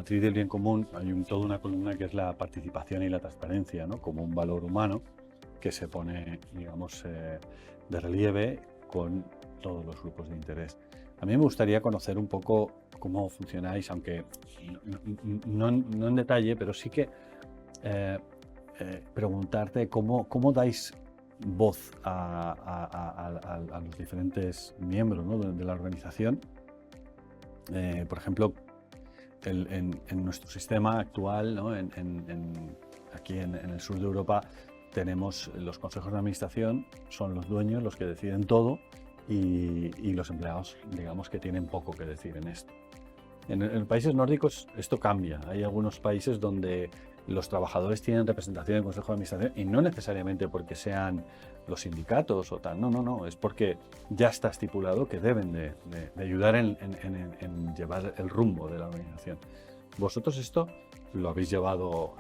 matriz del bien común hay toda una columna que es la participación y la transparencia, ¿no? Como un valor humano que se pone, digamos, de relieve con todos los grupos de interés. A mí me gustaría conocer un poco cómo funcionáis, aunque no en detalle, pero sí que preguntarte cómo dais voz a los diferentes miembros, ¿no? de la organización. Por ejemplo, en nuestro sistema actual, ¿no? Aquí en el sur de Europa, tenemos los consejos de administración, son los dueños los que deciden todo y los empleados, digamos, que tienen poco que decir en esto. En países nórdicos esto cambia. Hay algunos países donde los trabajadores tienen representación en el consejo de administración y no necesariamente porque sean los sindicatos o tal, no, es porque ya está estipulado que deben de ayudar en llevar el rumbo de la organización. Vosotros esto lo habéis llevado,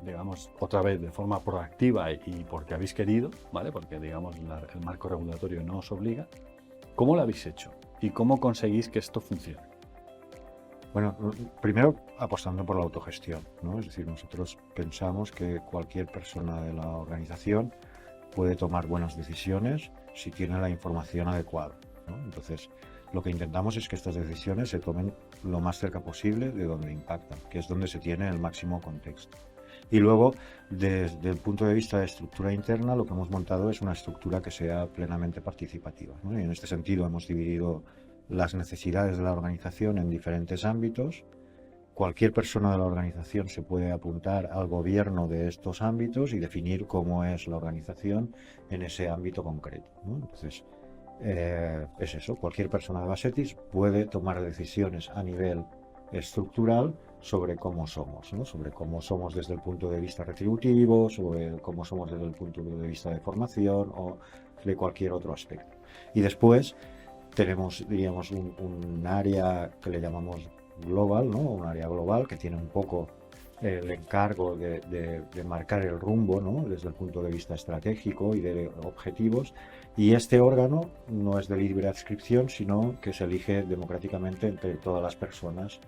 digamos, otra vez de forma proactiva y porque habéis querido, ¿vale? Porque, digamos, el marco regulatorio no os obliga. ¿Cómo lo habéis hecho? ¿Y cómo conseguís que esto funcione? Bueno, primero apostando por la autogestión, ¿no? Es decir, nosotros pensamos que cualquier persona de la organización puede tomar buenas decisiones si tiene la información adecuada, ¿no? Entonces, lo que intentamos es que estas decisiones se tomen lo más cerca posible de donde impactan, que es donde se tiene el máximo contexto. Y luego, desde el punto de vista de estructura interna, lo que hemos montado es una estructura que sea plenamente participativa, ¿no? Y en este sentido hemos dividido las necesidades de la organización en diferentes ámbitos. Cualquier persona de la organización se puede apuntar al gobierno de estos ámbitos y definir cómo es la organización en ese ámbito concreto, ¿no? Entonces, es eso, cualquier persona de Basetis puede tomar decisiones a nivel estructural sobre cómo somos, ¿no? Sobre cómo somos desde el punto de vista retributivo, sobre cómo somos desde el punto de vista de formación o de cualquier otro aspecto. Y después tenemos, diríamos, un área que le llamamos global, ¿no? Un área global que tiene un poco el encargo de marcar el rumbo, ¿no? Desde el punto de vista estratégico y de objetivos. Y este órgano no es de libre adscripción, sino que se elige democráticamente entre todas las personas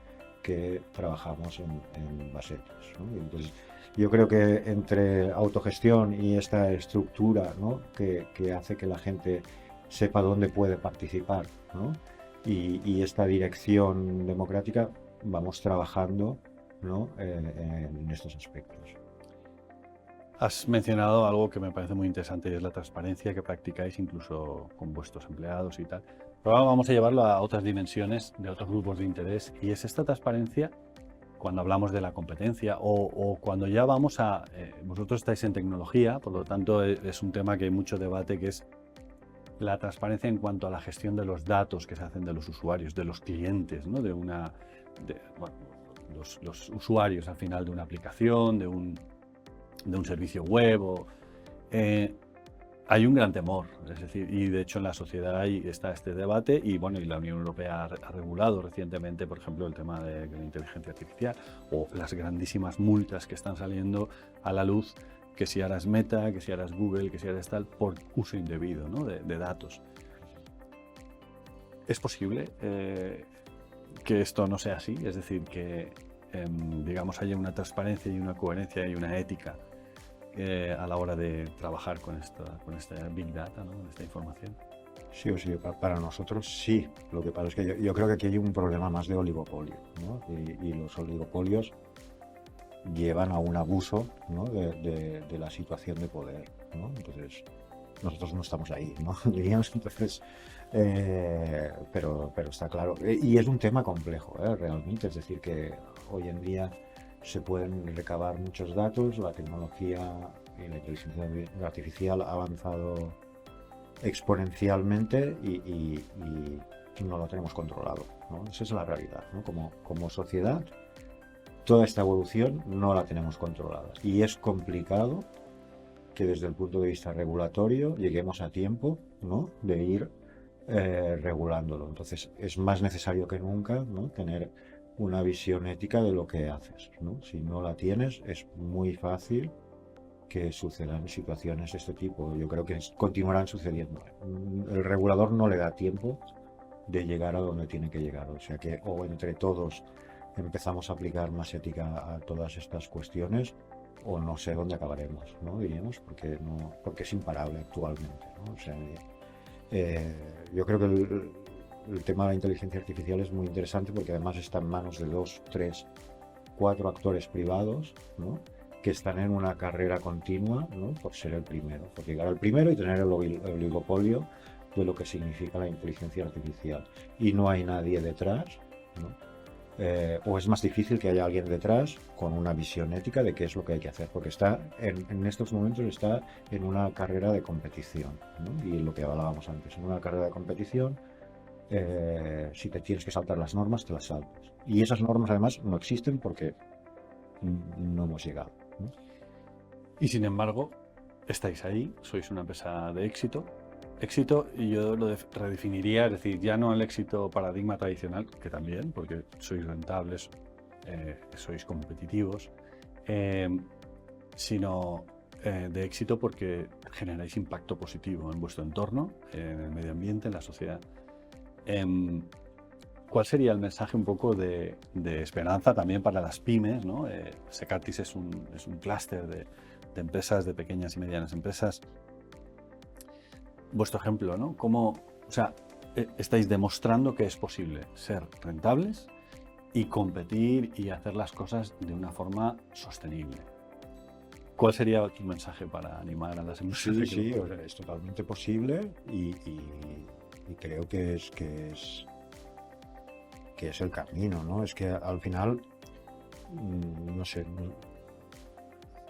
que trabajamos en Basetis, ¿no? Entonces, yo creo que entre autogestión y esta estructura, ¿no? que hace que la gente sepa dónde puede participar, ¿no? Y esta dirección democrática vamos trabajando, ¿no? En estos aspectos. Has mencionado algo que me parece muy interesante y es la transparencia que practicáis incluso con vuestros empleados y tal. Pero ahora vamos a llevarlo a otras dimensiones de otros grupos de interés y es esta transparencia cuando hablamos de la competencia o cuando ya vamos a... vosotros estáis en tecnología, por lo tanto es un tema que hay mucho debate, que es la transparencia en cuanto a la gestión de los datos que se hacen de los usuarios, de los clientes, ¿no? Bueno, los usuarios al final de una aplicación, de un servicio web. Hay un gran temor, es decir, y de hecho en la sociedad está este debate y bueno, y la Unión Europea ha regulado recientemente, por ejemplo, el tema de la inteligencia artificial o las grandísimas multas que están saliendo a la luz, que si ahora es Meta, que si ahora es Google, que si ahora es tal, por uso indebido, ¿no? de datos. ¿Es posible que esto no sea así? Es decir, que digamos haya una transparencia y una coherencia y una ética a la hora de trabajar con esta Big Data, ¿no? Con esta información. Sí o sí, para nosotros sí. Lo que pasa es que yo creo que aquí hay un problema más de oligopolio, ¿no? Y los oligopolios llevan a un abuso, ¿no? de la situación de poder, ¿no? Entonces, nosotros no estamos ahí, ¿no? Diríamos, entonces, pero está claro. Y es un tema complejo, realmente. Es decir, que hoy en día se pueden recabar muchos datos, la tecnología y la inteligencia artificial ha avanzado exponencialmente y no lo tenemos controlado, ¿no? Esa es la realidad, ¿no? Como sociedad, toda esta evolución no la tenemos controlada y es complicado que desde el punto de vista regulatorio lleguemos a tiempo, ¿no? De ir regulándolo. Entonces es más necesario que nunca, ¿no? Tener una visión ética de lo que haces, ¿no? Si no la tienes, es muy fácil que sucedan situaciones de este tipo. Yo creo que continuarán sucediendo. El regulador no le da tiempo de llegar a donde tiene que llegar. O sea que o entre todos empezamos a aplicar más ética a todas estas cuestiones, o no sé dónde acabaremos, ¿no? Diríamos, porque es imparable actualmente, ¿no? O sea, yo creo que el tema de la inteligencia artificial es muy interesante porque además está en manos de 2, 3, 4 actores privados, ¿no? Que están en una carrera continua, ¿no? Por ser el primero, por llegar al primero y tener el oligopolio de lo que significa la inteligencia artificial. Y no hay nadie detrás, ¿no? O es más difícil que haya alguien detrás con una visión ética de qué es lo que hay que hacer, porque está en estos momentos está en una carrera de competición, ¿no? Y lo que hablábamos antes, en una carrera de competición, si te tienes que saltar las normas, te las saltas. Y esas normas además no existen porque no hemos llegado, ¿no? Y sin embargo, estáis ahí, sois una empresa de éxito. Éxito, y yo lo redefiniría, es decir, ya no el éxito paradigma tradicional, que también, porque sois rentables, sois competitivos, sino de éxito porque generáis impacto positivo en vuestro entorno, en el medio ambiente, en la sociedad. ¿Cuál sería el mensaje un poco de esperanza también para las pymes, ¿no? Secartis es un clúster de empresas, de pequeñas y medianas empresas. Vuestro ejemplo, ¿no? ¿Cómo, o sea, estáis demostrando que es posible ser rentables y competir y hacer las cosas de una forma sostenible? ¿Cuál sería tu mensaje para animar a las empresas? Sí, o sea, es totalmente posible y creo que es el camino, ¿no? Es que al final, no sé,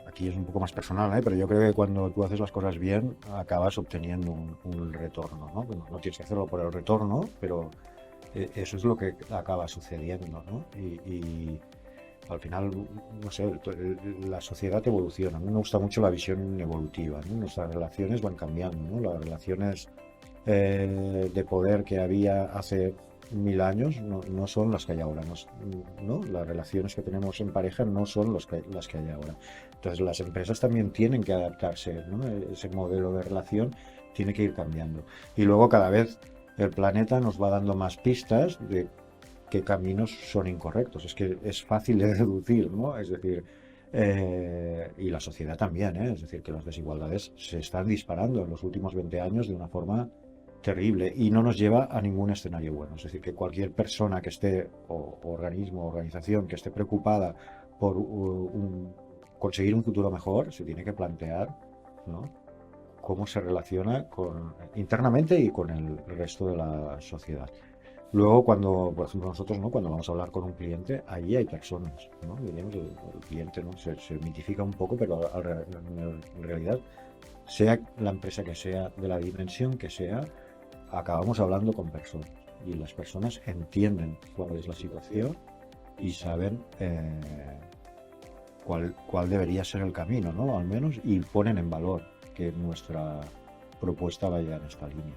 aquí es un poco más personal, ¿eh? Pero yo creo que cuando tú haces las cosas bien, acabas obteniendo un retorno, ¿no? Bueno, no tienes que hacerlo por el retorno, pero eso es lo que acaba sucediendo, ¿no? Y al final, no sé, la sociedad evoluciona. A mí me gusta mucho la visión evolutiva, ¿no? Nuestras relaciones van cambiando, ¿no? Las relaciones de poder que había hace 1000 años no son las que hay ahora, ¿no? Las relaciones que tenemos en pareja no son las que hay ahora. Entonces las empresas también tienen que adaptarse, ¿no? Ese modelo de relación tiene que ir cambiando. Y luego cada vez el planeta nos va dando más pistas de qué caminos son incorrectos. Es que es fácil de deducir, ¿no? Es decir, y la sociedad también, ¿eh? Es decir, que las desigualdades se están disparando en los últimos 20 años de una forma terrible y no nos lleva a ningún escenario bueno. Es decir, que cualquier persona que esté, o organismo, o organización que esté preocupada por conseguir un futuro mejor, se tiene que plantear, ¿no? Cómo se relaciona internamente y con el resto de la sociedad. Luego, cuando, por ejemplo, nosotros, ¿no? Cuando vamos a hablar con un cliente, allí hay personas, ¿no? Diríamos, el cliente, ¿no? Se mitifica un poco, pero en realidad, sea la empresa que sea, de la dimensión que sea, acabamos hablando con personas y las personas entienden cuál es la situación y saben cuál debería ser el camino, ¿no? Al menos, y ponen en valor que nuestra propuesta vaya en esta línea.